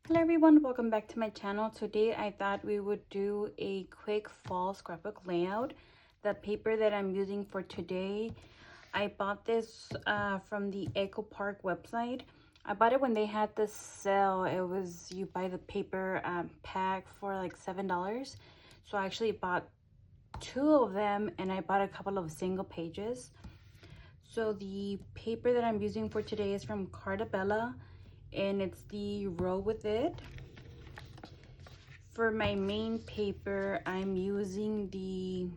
Hello everyone, welcome back to my channel. Today I thought we would do a quick fall scrapbook layout. The paper that I'm using for today, I bought this from the Echo Park website. I bought it when they had this sale. It was, you buy the paper pack for like $7. So I actually bought two of them and I bought a couple of single pages. So the paper that I'm using for today is from Cartabella and it's the Roll With It. For my main paper, I'm using the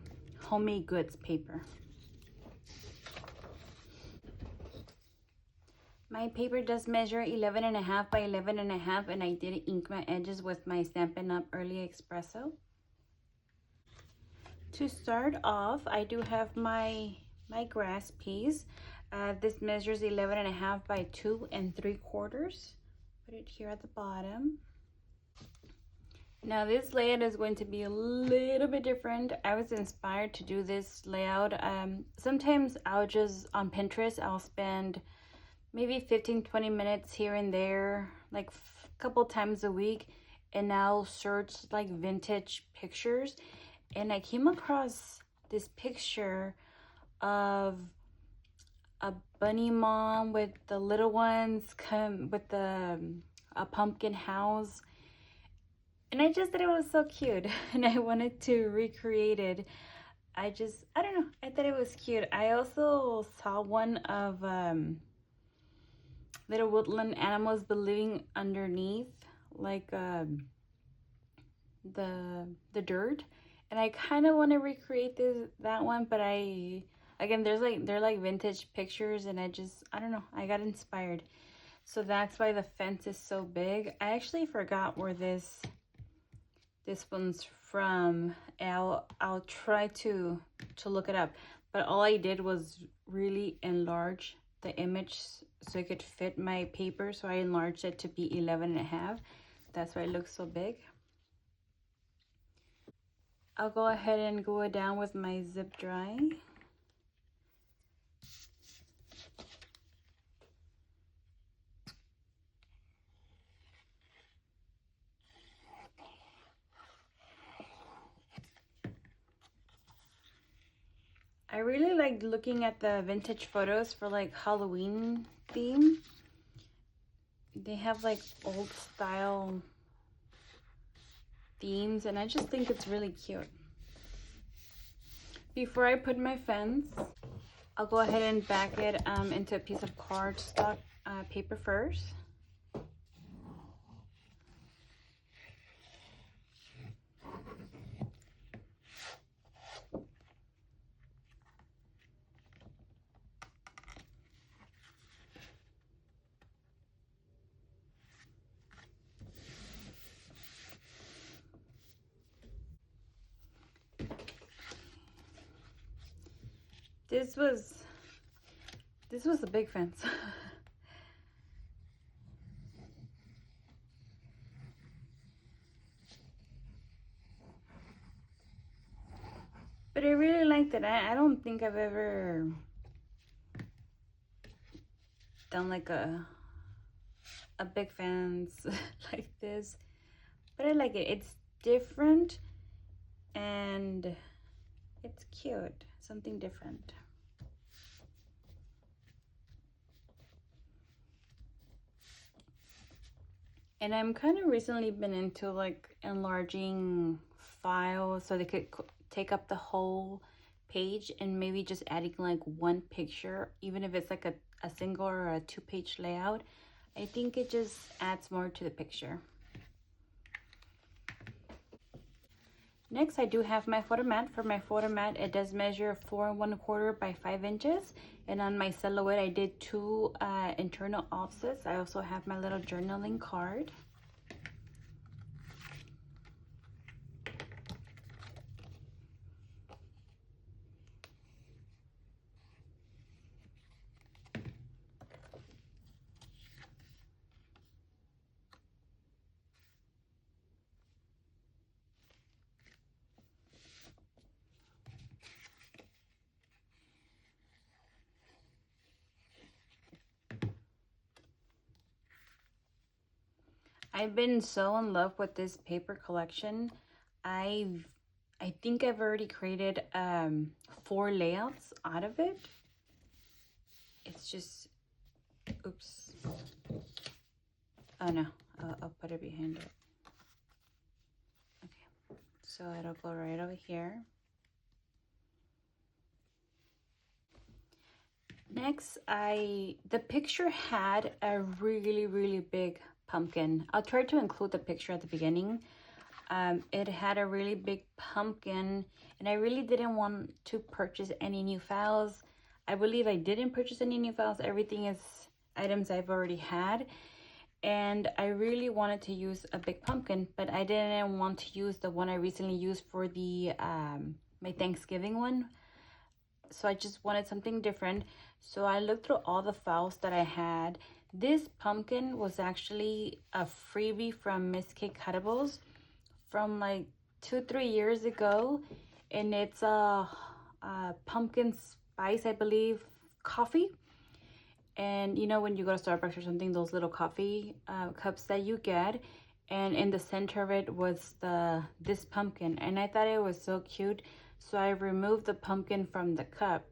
Homemade Goods paper. My paper does measure 11.5 by 11.5 and I did ink my edges with my Stampin' Up! Early Espresso. To start off, I do have my grass piece. This measures 11.5 by 2 3/4. Put it here at the bottom. Now this layout is going to be a little bit different. I was inspired to do this layout. Sometimes I'll just, on Pinterest, I'll spend maybe 15-20 minutes here and there, like a couple times a week, and I'll search like vintage pictures. And I came across this picture of a bunny mom with the little ones come with a pumpkin house. And I just thought it was so cute and I wanted to recreate it. I don't know, I thought it was cute. I also saw one of little woodland animals living underneath like the dirt, and I kind of want to recreate that one, but again, they're like vintage pictures, and I don't know, I got inspired. So that's why the fence is so big. I actually forgot where this one's from. I'll try to look it up, but all I did was really enlarge the image so it could fit my paper. So I enlarged it to be 11.5. That's why it looks so big. I'll go ahead and go down with my zip dry. I really like looking at the vintage photos for like Halloween theme. They have like old style themes and I just think it's really cute. Before I put my fence, I'll go ahead and back it into a piece of cardstock paper first. This was a big fence. But I really liked it. I don't think I've ever done like a big fence like this. But I like it. It's different and it's cute. Something different. And I'm kind of recently been into like enlarging files so they could take up the whole page, and maybe just adding like one picture, even if it's like a single or a 2-page layout. I think it just adds more to the picture. Next, I do have my photo mat. For my photo mat, it does measure 4 1/4 by 5 inches. And on my silhouette, I did 2 internal offsets. I also have my little journaling card. I've been so in love with this paper collection. I think I've already created 4 layouts out of it. It's just, oops. Oh no, I'll put it behind it. Okay, so it'll go right over here. Next, the picture had a really big pumpkin. I'll try to include the picture at the beginning. It had a really big pumpkin, and I really didn't want to purchase any new files. I believe I didn't purchase any new files. Everything is items I've already had, and I really wanted to use a big pumpkin, but I didn't want to use the one I recently used for the my Thanksgiving one. So I just wanted something different. So I looked through all the files that I had. This pumpkin was actually a freebie from Miss K Cuttables from like 2-3 years ago, and it's a pumpkin spice, I believe, coffee. And you know when you go to Starbucks or something, those little coffee cups that you get, and in the center of it was this pumpkin, and I thought it was so cute, so I removed the pumpkin from the cup.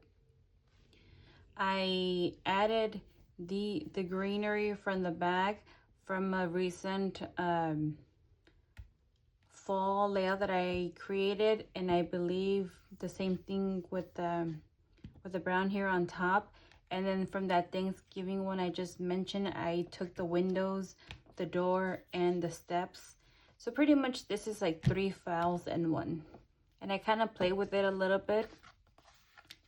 I added the greenery from the back from a recent fall layout that I created, and I believe the same thing with the brown here on top. And then from that Thanksgiving one I just mentioned, I took the windows, the door, and the steps. So pretty much this is like 3 files in one, and I kind of played with it a little bit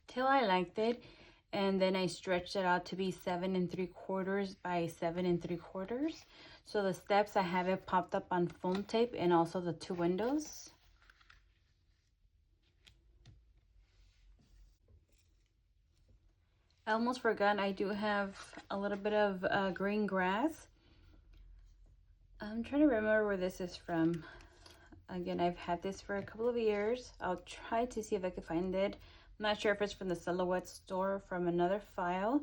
till I liked it, and then I stretched it out to be 7 3/4 by 7 3/4. So the steps, I have it popped up on foam tape, and also the 2 windows. I almost forgot, I do have a little bit of green grass. I'm trying to remember where this is from. Again, I've had this for a couple of years. I'll try to see if I can find it. I'm not sure if it's from the Silhouette store or from another file,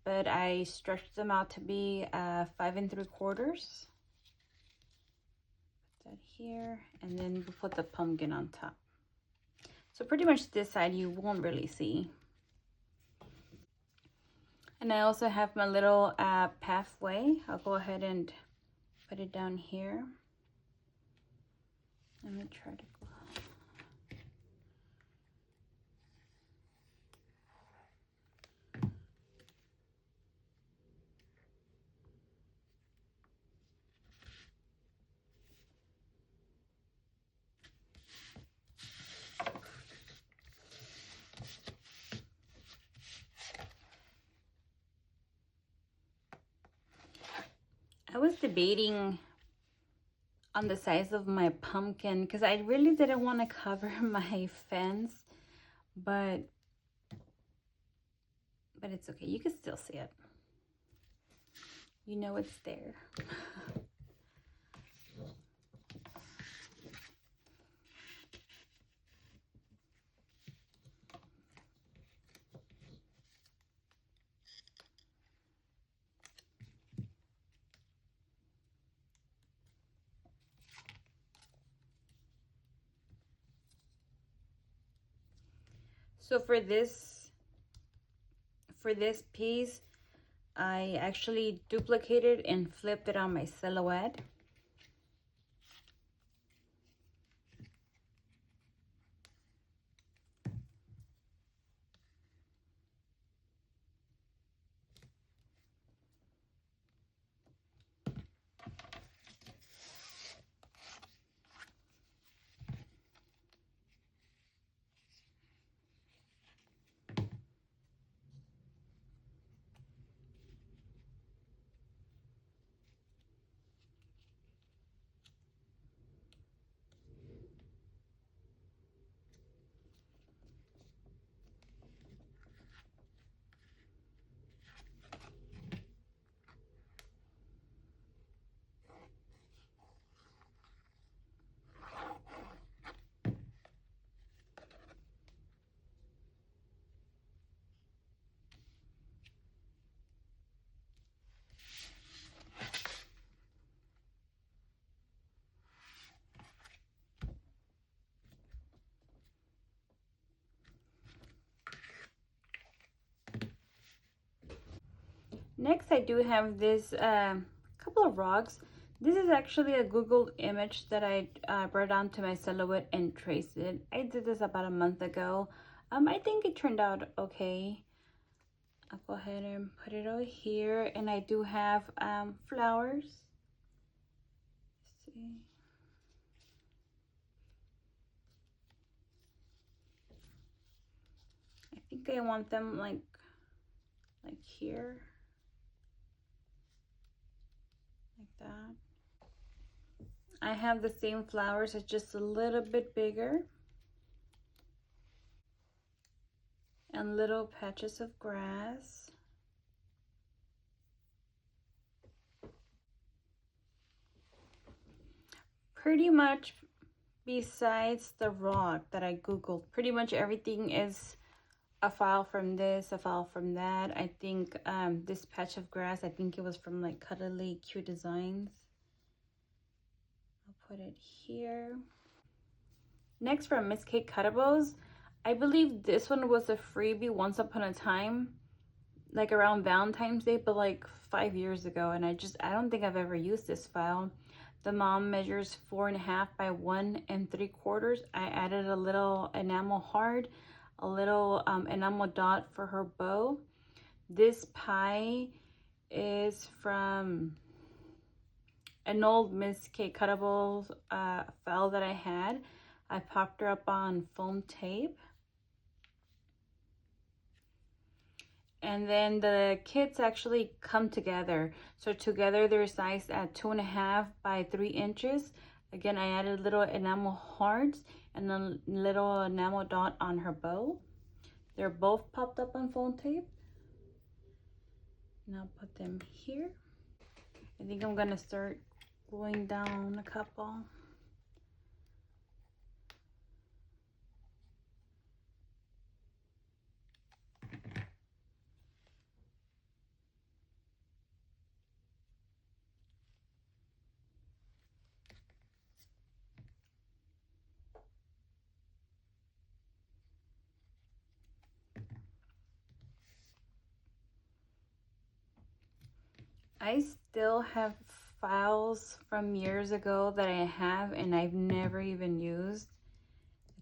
but I stretched them out to be 5 3/4. Put that here, and then we'll put the pumpkin on top. So pretty much this side you won't really see. And I also have my little pathway. I'll go ahead and put it down here. Let me try to go. I was debating on the size of my pumpkin because I really didn't want to cover my fence, but it's okay. You can still see it. You know it's there. So for this piece, I actually duplicated and flipped it on my Silhouette. Next, I do have this couple of rocks. This is actually a Google image that I brought onto my silhouette and traced it. I did this about a month ago. I think it turned out okay. I'll go ahead and put it over here, and I do have flowers. Let's see. I think I want them like here, like that. I have the same flowers, it's just a little bit bigger. And little patches of grass. Pretty much besides the rock that I Googled, pretty much everything is a file from this, a file from that. I think this patch of grass, I think it was from like Cuddly Cute Designs. I'll put it here. Next, from Miss Kate Cuttables, I believe this one was a freebie once upon a time, like around Valentine's Day, but like 5 years ago, and I don't think I've ever used this file. The mom measures 4.5 by 1 3/4. I added a little enamel heart, a little enamel dot for her bow. This pie is from an old Miss Kate Cuttables file that I had. I popped her up on foam tape. And then the kits actually come together. So together they're sized at 2.5 by 3 inches. Again, I added little enamel hearts and a little enamel dot on her bow. They're both popped up on foam tape. And I'll put them here. I think I'm gonna start gluing down a couple. I still have files from years ago that I have and I've never even used.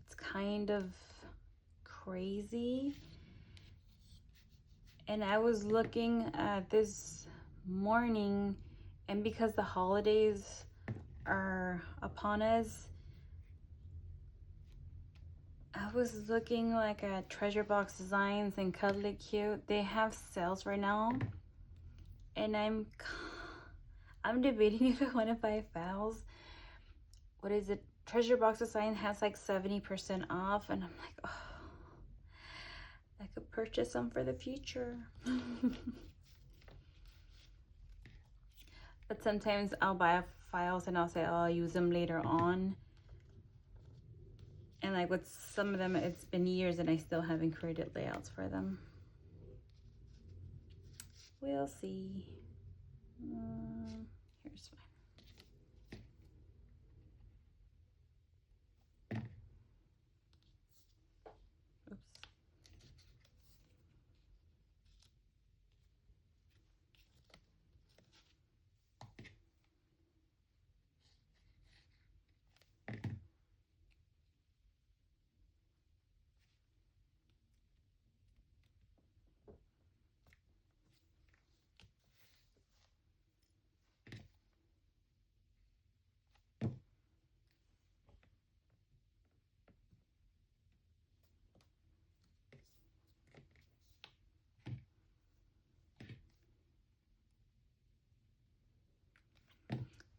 It's kind of crazy. And I was looking this morning, and because the holidays are upon us, I was looking like at Treasure Box Designs and Cuddly Cute. They have sales right now, and I'm debating if I want to buy files. What is it? Treasure Box Design has like 70% off, and I'm like, oh, I could purchase some for the future. But sometimes I'll buy files and I'll say, oh, I'll use them later on. And like with some of them, it's been years and I still haven't created layouts for them. We'll see. Here's fine. Oops.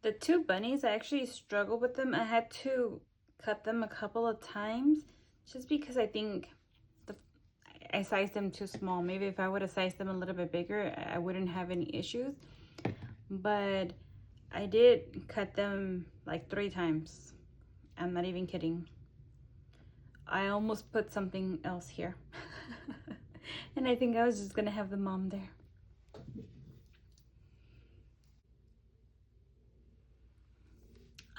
The two bunnies, I actually struggled with them. I had to cut them a couple of times just because I think I sized them too small. Maybe if I would have sized them a little bit bigger, I wouldn't have any issues. But I did cut them like 3 times. I'm not even kidding. I almost put something else here. And I think I was just gonna have the mom there.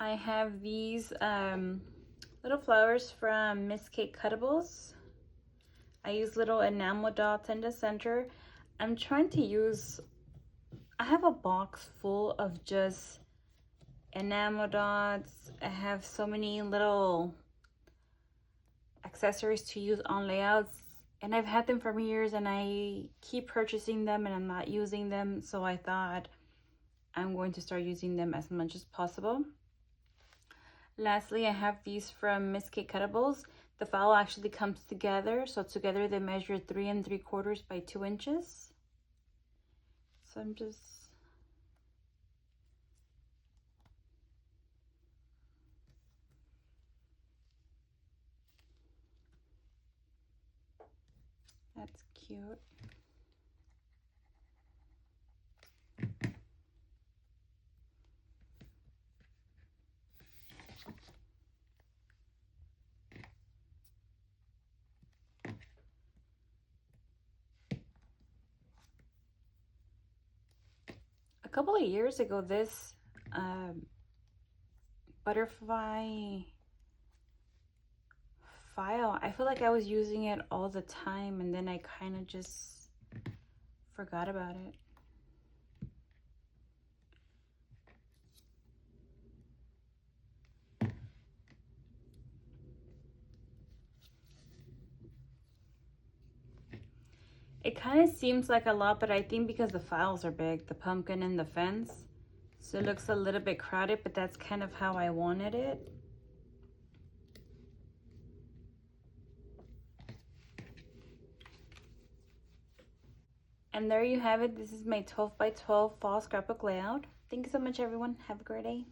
I have these little flowers from Miss Kate Cuttables. I use little enamel dots in the center. I'm trying to use I have a box full of just enamel dots. I have so many little accessories to use on layouts, and I've had them for years and I keep purchasing them and I'm not using them, so I thought I'm going to start using them as much as possible. Lastly, I have these from Miss K Cuttables. The file actually comes together, so together they measure 3 3/4 by 2 inches. So I'm just that's cute. A couple of years ago, this butterfly file, I feel like I was using it all the time, and then I kind of just forgot about it. It kind of seems like a lot, but I think because the files are big, the pumpkin and the fence, so it looks a little bit crowded, but that's kind of how I wanted it. And there you have it. This is my 12 by 12 fall scrapbook layout. Thank you so much, everyone. Have a great day.